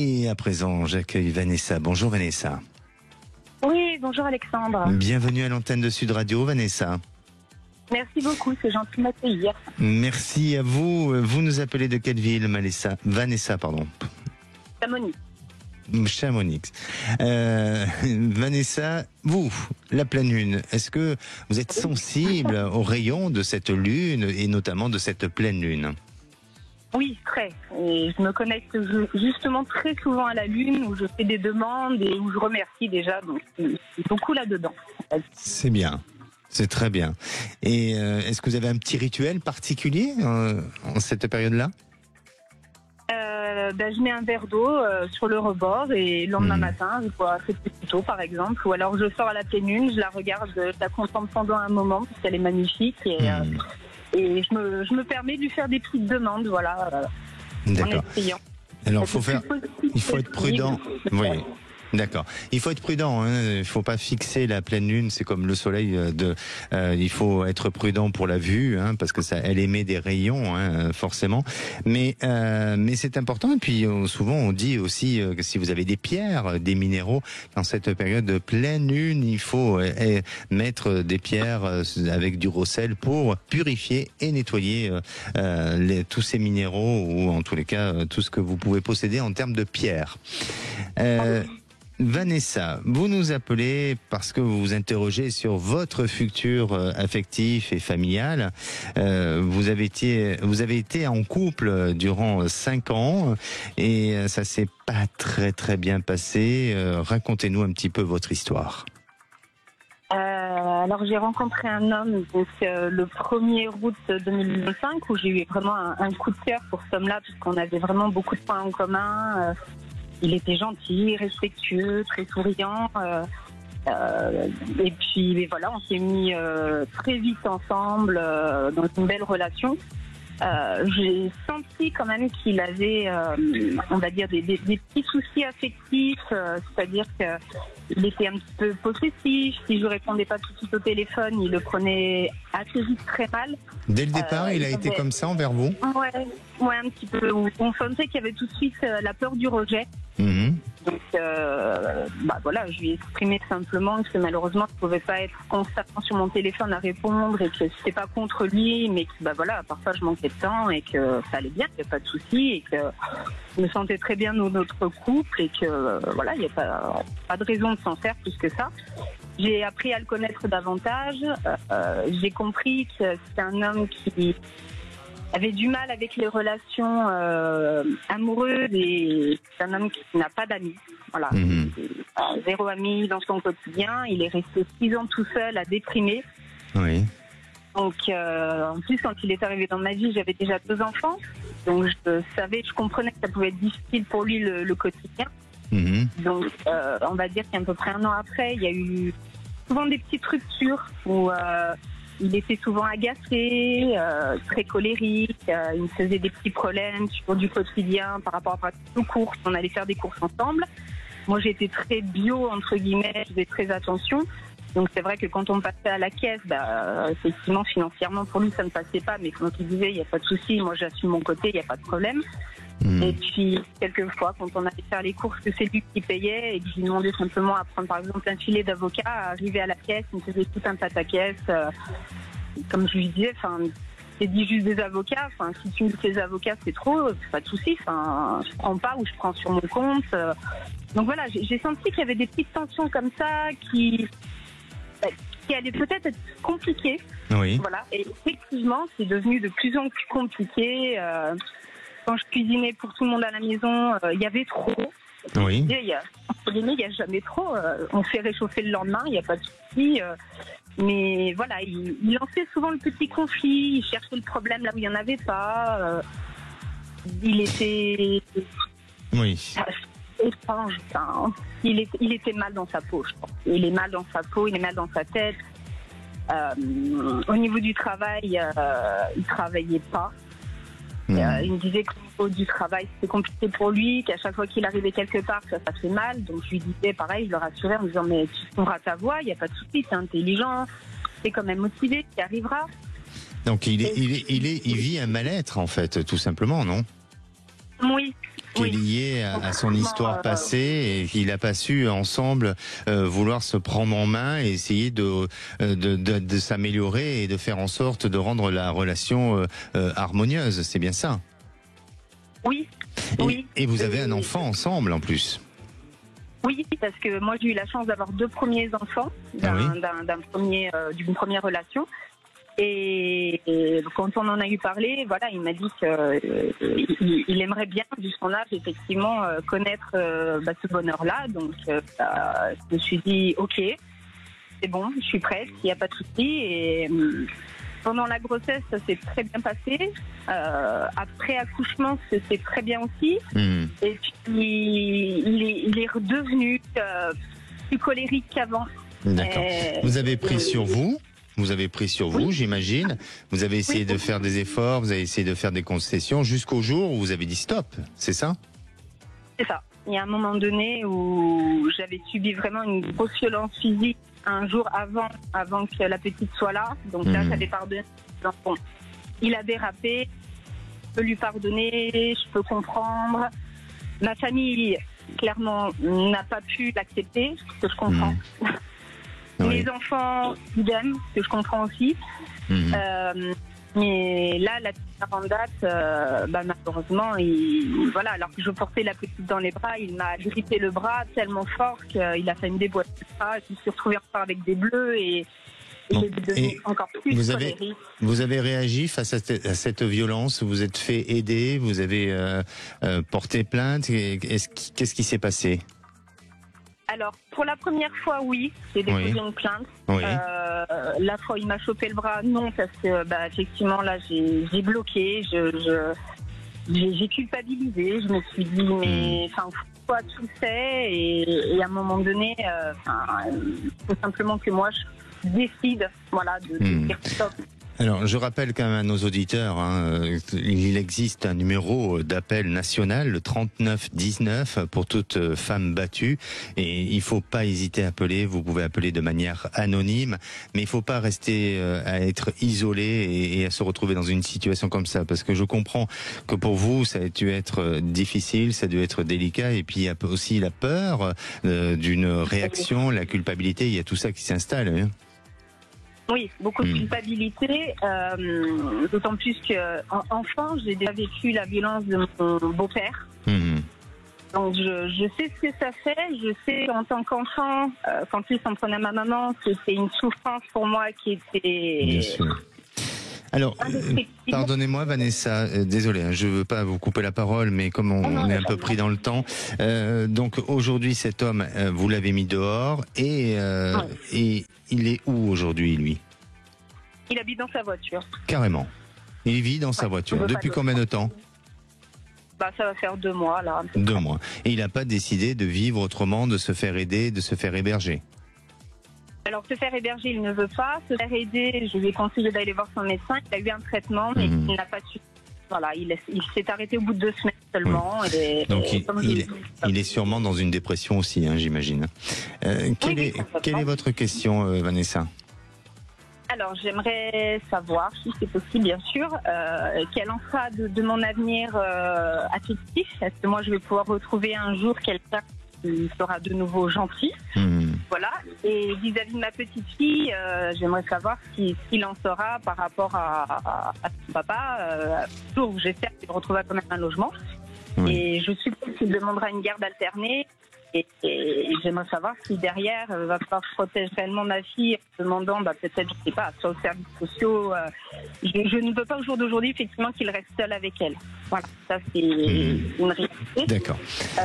Et à présent, j'accueille Vanessa. Bonjour Vanessa. Oui, bonjour Alexandre. Bienvenue à l'antenne de Sud Radio, Vanessa. Merci beaucoup, c'est gentil de m'accueillir. Merci à vous. Vous nous appelez de quelle ville, Vanessa, pardon. Chamonix. Chamonix. Vanessa, vous, la pleine lune, est-ce que vous êtes sensible aux rayons de cette lune et notamment de cette pleine lune ? Oui, très. Et je me connecte justement très souvent à la lune où je fais des demandes et où je remercie déjà. Donc, c'est beaucoup là-dedans. C'est bien. C'est très bien. Et est-ce que vous avez un petit rituel particulier en cette période-là ? Je mets un verre d'eau sur le rebord et le lendemain matin, je bois très plus tôt par exemple. Ou alors je sors à la pleine lune, je la regarde, je la contemple pendant un moment parce qu'elle est magnifique. Et je me permets de lui faire des petites demandes, voilà. D'accord. En essayant. Alors il faut être prudent. Oui. D'accord. Il faut être prudent. Il ne faut pas fixer la pleine lune. C'est comme le soleil. Il faut être prudent pour la vue, parce que elle émet des rayons, forcément. Mais c'est important. Et puis souvent on dit aussi que si vous avez des pierres, des minéraux dans cette période de pleine lune, il faut mettre des pierres avec du rossel pour purifier et nettoyer tous ces minéraux ou en tous les cas tout ce que vous pouvez posséder en termes de pierres. Vanessa, vous nous appelez parce que vous vous interrogez sur votre futur affectif et familial. Vous avez été en couple durant 5 ans et ça s'est pas très très bien passé. Racontez-nous un petit peu votre histoire. Alors j'ai rencontré un homme donc, le 1er août 2025 où j'ai eu vraiment un coup de cœur pour cet homme-là puisqu'on avait vraiment beaucoup de points en commun. Il était gentil, respectueux, très souriant. Et puis voilà, on s'est mis très vite ensemble dans une belle relation. J'ai senti quand même qu'il avait, on va dire, des petits soucis affectifs, c'est-à-dire qu'il était un petit peu possessif. Si je répondais pas tout de suite au téléphone, il le prenait assez vite très mal. Dès le départ, il a été comme ça envers vous ? Ouais, un petit peu. On sentait qu'il y avait tout de suite la peur du rejet. Donc voilà, je lui ai exprimé simplement que malheureusement je ne pouvais pas être constamment sur mon téléphone à répondre et que c'était pas contre lui, mais que parfois je manquais de temps et que ça allait bien, qu'il n'y a pas de souci et que je me sentais très bien dans notre couple et que il n'y a pas de raison de s'en faire plus que ça. J'ai appris à le connaître davantage. J'ai compris que c'est un homme qui avait du mal avec les relations amoureuses et c'est un homme qui n'a pas d'amis. Voilà. Zéro ami dans son quotidien. Il est resté 6 ans tout seul à déprimer. Oui. Donc, en plus, quand il est arrivé dans ma vie, j'avais déjà 2 enfants. Donc, je comprenais que ça pouvait être difficile pour lui le quotidien. Donc, on va dire qu'à peu près 1 an après, il y a eu souvent des petites ruptures où il était souvent agacé, très colérique, il me faisait des petits problèmes sur du quotidien par rapport aux courses. On allait faire des courses ensemble. Moi, j'étais très bio, entre guillemets, je faisais très attention. Donc, c'est vrai que quand on passait à la caisse, effectivement, financièrement, pour lui, ça ne passait pas. Mais quand il disait, il n'y a pas de souci, moi, j'assume mon côté, il n'y a pas de problème. Et puis, quelquefois, quand on allait faire les courses, que c'est lui qui payait et que je lui demandais simplement à prendre, par exemple, un filet d'avocat, à arriver à la caisse, il me faisait tout un pataquès. Comme je lui disais, c'est dit juste des avocats. Si tu me dis que les avocats, c'est trop, c'est pas de souci. Je prends pas ou je prends sur mon compte. Donc voilà, j'ai senti qu'il y avait des petites tensions comme ça qui allaient peut-être être compliquées. Oui. Voilà. Et effectivement, c'est devenu de plus en plus compliqué. Quand je cuisinais pour tout le monde à la maison, il y avait trop. Oui. Il y a jamais trop. On fait réchauffer le lendemain, il n'y a pas de souci. Mais voilà, il lançait souvent le petit conflit, il cherchait le problème là où il n'y en avait pas. Il était étrange. Il était mal dans sa peau, je pense. Il est mal dans sa peau, il est mal dans sa tête. Au niveau du travail, il travaillait pas. Il me disait qu'au niveau du travail, c'était compliqué pour lui, qu'à chaque fois qu'il arrivait quelque part, ça fait mal. Donc je lui disais pareil, je le rassurais en me disant mais tu trouveras ta voie, il n'y a pas de souci, t'es intelligent, t'es quand même motivé, tu y arriveras. Donc il vit un mal-être en fait, tout simplement, non ? Oui. Qui est lié à son histoire passée et qu'il n'a pas su ensemble vouloir se prendre en main et essayer de s'améliorer et de faire en sorte de rendre la relation harmonieuse. C'est bien ça? Oui. Et vous avez un enfant ensemble en plus? Oui, parce que moi j'ai eu la chance d'avoir 2 premiers enfants d'une première relation. Et quand on en a eu parlé, voilà, il m'a dit qu'il aimerait bien, vu son âge, effectivement, connaître ce bonheur-là. Donc, je me suis dit, ok, c'est bon, je suis prête, il n'y a pas de souci. Et pendant la grossesse, ça s'est très bien passé. Après accouchement, c'est très bien aussi. Et puis, il est redevenu plus colérique qu'avant. D'accord. Vous avez pris sur vous? Vous avez pris sur vous, j'imagine. Vous avez essayé de faire des efforts, vous avez essayé de faire des concessions jusqu'au jour où vous avez dit stop, c'est ça? C'est ça. Il y a un moment donné où j'avais subi vraiment une grosse violence physique un jour avant que la petite soit là. Donc là, j'avais pardonné. Bon, il a dérapé, je peux lui pardonner, je peux comprendre. Ma famille, clairement, n'a pas pu l'accepter, ce que je comprends. Mes enfants, idem, que je comprends aussi. Mais là, la petite en date, malheureusement, voilà, alors que je portais la petite dans les bras, il m'a grippé le bras tellement fort qu'il a fait me déboîter le bras. Je me suis retrouvée encore avec des bleus et j'ai devenu encore plus colérique. Vous avez réagi face à cette violence? Vous êtes fait aider? Vous avez porté plainte? Qu'est-ce qui s'est passé? Alors, pour la première fois, oui, j'ai déposé une plainte. La fois où il m'a chopé le bras, non, parce que, effectivement, là, j'ai bloqué, j'ai culpabilisé. Je me suis dit, mais, toi, tu le sais, et à un moment donné, il faut simplement que moi, je décide, voilà, de dire stop. Alors, je rappelle quand même à nos auditeurs, il existe un numéro d'appel national, le 3919, pour toute femme battue. Et il faut pas hésiter à appeler. Vous pouvez appeler de manière anonyme, mais il faut pas rester à être isolé et à se retrouver dans une situation comme ça. Parce que je comprends que pour vous, ça a dû être difficile, ça a dû être délicat. Et puis, il y a aussi la peur d'une réaction, la culpabilité. Il y a tout ça qui s'installe. Hein. Oui, beaucoup de culpabilité, d'autant plus qu'enfant, j'ai déjà vécu la violence de mon beau-père. Donc je sais ce que ça fait, je sais qu'en tant qu'enfant, quand il s'en prenait à ma maman, c'était une souffrance pour moi qui était... Bien sûr. Alors, pardonnez-moi Vanessa, désolé, je ne veux pas vous couper la parole, mais comme on est un peu pris dans le temps, donc aujourd'hui cet homme, vous l'avez mis dehors et il est où aujourd'hui lui? Il habite dans sa voiture. Carrément. Il vit dans sa voiture. Depuis combien de temps? Ça va faire 2 mois là. 2 mois. Et il n'a pas décidé de vivre autrement, de se faire aider, de se faire héberger? Alors, se faire héberger, il ne veut pas. Se faire aider, je lui ai conseillé d'aller voir son médecin. Il a eu un traitement, mais il n'a pas su. Voilà, il s'est arrêté au bout de 2 semaines seulement. Et, donc, il est sûrement dans une dépression aussi, hein, j'imagine. Quelle est votre question, Vanessa? Alors, j'aimerais savoir, si c'est possible, bien sûr, quel en sera de mon avenir affectif. Est-ce que moi, je vais pouvoir retrouver un jour quelqu'un qui sera de nouveau gentil? Voilà. Et vis-à-vis de ma petite fille, j'aimerais savoir ce qu'il en sera par rapport à son papa. Toujours, j'espère qu'il retrouvera quand même un logement. Et je suppose qu'il demandera une garde alternée. Et j'aimerais savoir si derrière, va falloir protéger réellement ma fille en demandant, peut-être, je sais pas, sur les services sociaux. Je ne veux pas au jour d'aujourd'hui, effectivement, qu'il reste seul avec elle. Voilà, ça c'est une réalité. D'accord.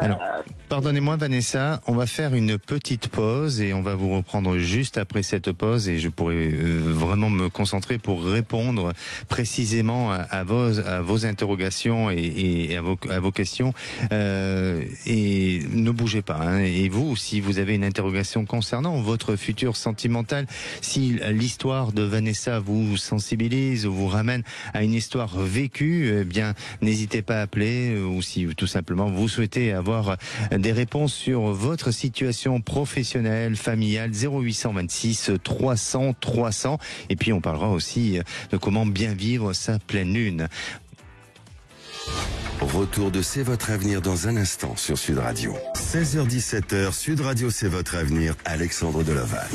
Alors, pardonnez-moi Vanessa, on va faire une petite pause et on va vous reprendre juste après cette pause et je pourrai vraiment me concentrer pour répondre précisément à vos interrogations et à vos questions. Et ne bougez pas. Hein. Et vous, si vous avez une interrogation concernant votre futur sentimental, si l'histoire de Vanessa vous sensibilise ou vous ramène à une histoire vécue, eh bien, n'hésitez pas à appeler ou si tout simplement vous souhaitez avoir des réponses sur votre situation professionnelle, familiale, 0826 300 300. Et puis on parlera aussi de comment bien vivre sa pleine lune. Retour de C'est votre avenir dans un instant sur Sud Radio. 16h-17h, Sud Radio C'est votre avenir, Alexandre Delaval.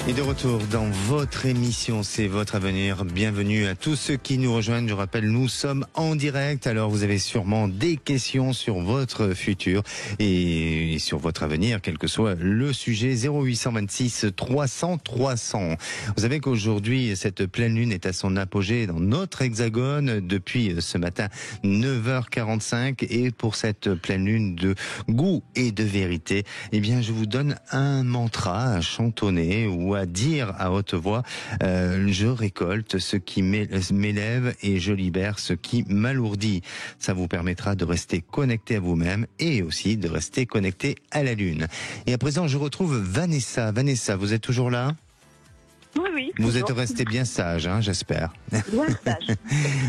Et de retour dans votre émission, c'est votre avenir. Bienvenue à tous ceux qui nous rejoignent. Je rappelle, nous sommes en direct. Alors, vous avez sûrement des questions sur votre futur et sur votre avenir, quel que soit le sujet. 0826 300 300. Vous savez qu'aujourd'hui, cette pleine lune est à son apogée dans notre hexagone depuis ce matin 9h45. Et pour cette pleine lune de goût et de vérité, eh bien, je vous donne un mantra à chantonner ou à dire à haute voix, je récolte ce qui m'élève et je libère ce qui m'alourdit. Ça vous permettra de rester connecté à vous-même et aussi de rester connecté à la lune. Et à présent, je retrouve Vanessa. Vanessa, vous êtes toujours là ? Oui. Vous êtes resté bien sage, hein, j'espère. Bien sage.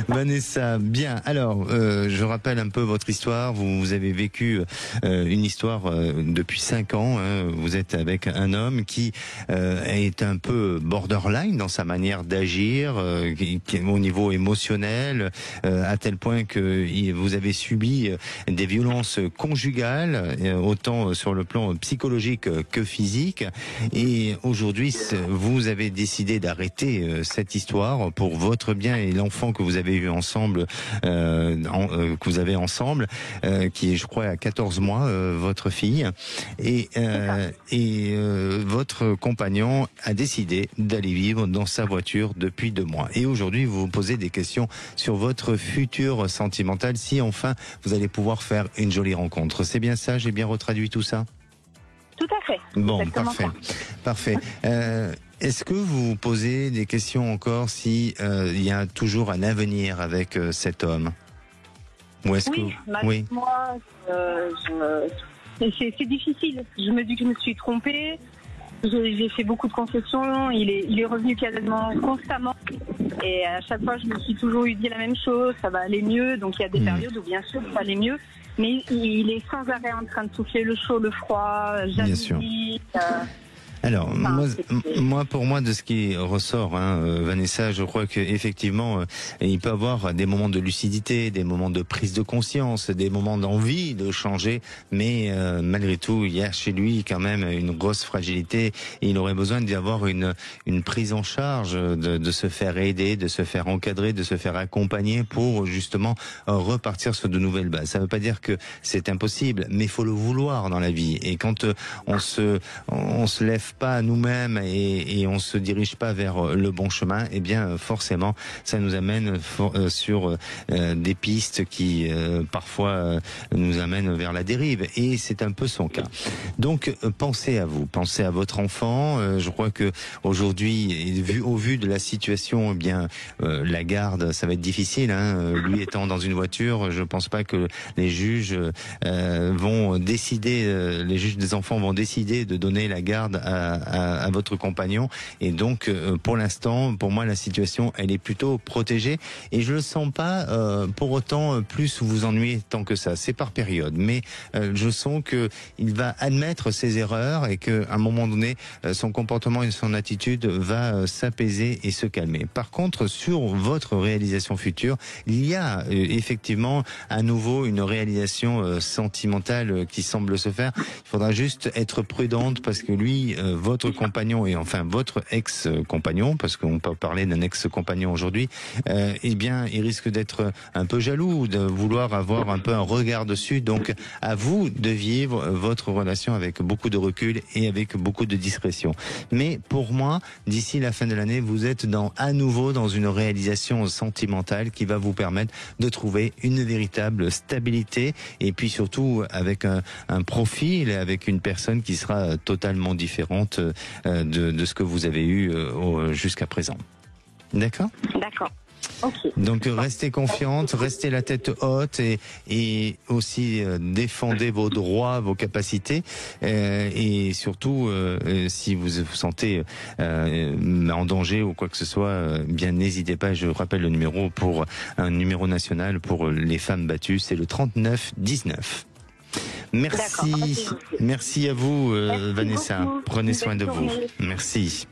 Vanessa, bien. Alors, je rappelle un peu votre histoire. Vous avez vécu une histoire depuis 5 ans. Hein. Vous êtes avec un homme qui est un peu borderline dans sa manière d'agir, au niveau émotionnel, à tel point que vous avez subi des violences conjugales, autant sur le plan psychologique que physique. Et aujourd'hui, vous avez décidé d'arrêter cette histoire pour votre bien et l'enfant que vous avez eu ensemble, que vous avez ensemble, qui est, je crois, à 14 mois, votre fille, et votre compagnon a décidé d'aller vivre dans sa voiture depuis 2 mois. Et aujourd'hui, vous vous posez des questions sur votre futur sentimental, si enfin vous allez pouvoir faire une jolie rencontre. C'est bien ça? J'ai bien retraduit tout ça? Tout à fait. Bon, Exactement parfait. Est-ce que vous vous posez des questions encore si il y a toujours un avenir avec cet homme? Ou est-ce oui, que moi, c'est difficile. Je me dis que je me suis trompée. J'ai fait beaucoup de concessions. Il est revenu quasiment constamment. Et à chaque fois, je me suis toujours dit la même chose. Ça va aller mieux. Donc il y a des périodes où bien sûr ça allait mieux. Mais il est sans arrêt en train de souffler le chaud, le froid, jalousie. Alors, pour moi, de ce qui ressort, Vanessa, je crois qu'effectivement, il peut avoir des moments de lucidité, des moments de prise de conscience, des moments d'envie de changer, mais malgré tout, il y a chez lui quand même une grosse fragilité et il aurait besoin d'y avoir une prise en charge, de se faire aider, de se faire encadrer, de se faire accompagner pour justement repartir sur de nouvelles bases. Ça ne veut pas dire que c'est impossible, mais il faut le vouloir dans la vie. Et quand on se lève pas nous-mêmes et on se dirige pas vers le bon chemin, eh bien forcément ça nous amène sur des pistes qui parfois nous amènent vers la dérive, et c'est un peu son cas. Donc pensez à vous, pensez à votre enfant. Je crois que aujourd'hui, au vu de la situation, eh bien la garde, ça va être difficile. Lui étant dans une voiture, je pense pas que les juges vont décider, les juges des enfants vont décider de donner la garde à votre compagnon, et donc pour l'instant, pour moi, la situation elle est plutôt protégée, et je le sens pas pour autant plus vous ennuyer tant que ça. C'est par période, mais je sens que il va admettre ses erreurs et que à un moment donné, son comportement et son attitude va s'apaiser et se calmer. Par contre, sur votre réalisation future, il y a effectivement à nouveau une réalisation sentimentale qui semble se faire. Il faudra juste être prudente parce que lui, votre compagnon et enfin votre ex-compagnon, parce qu'on peut parler d'un ex-compagnon aujourd'hui, eh bien, il risque d'être un peu jaloux, de vouloir avoir un peu un regard dessus. Donc, à vous de vivre votre relation avec beaucoup de recul et avec beaucoup de discrétion. Mais pour moi, d'ici la fin de l'année, vous êtes à nouveau dans une réalisation sentimentale qui va vous permettre de trouver une véritable stabilité, et puis surtout avec un profil et avec une personne qui sera totalement différente de ce que vous avez eu jusqu'à présent. D'accord ? D'accord. Okay. Donc restez confiante, restez la tête haute et aussi défendez vos droits, vos capacités, et surtout si vous vous sentez en danger ou quoi que ce soit, bien n'hésitez pas. Je rappelle le numéro pour un numéro national pour les femmes battues, c'est le 39 19. Merci à vous, Vanessa. Beaucoup. Prenez soin de vous. Merci.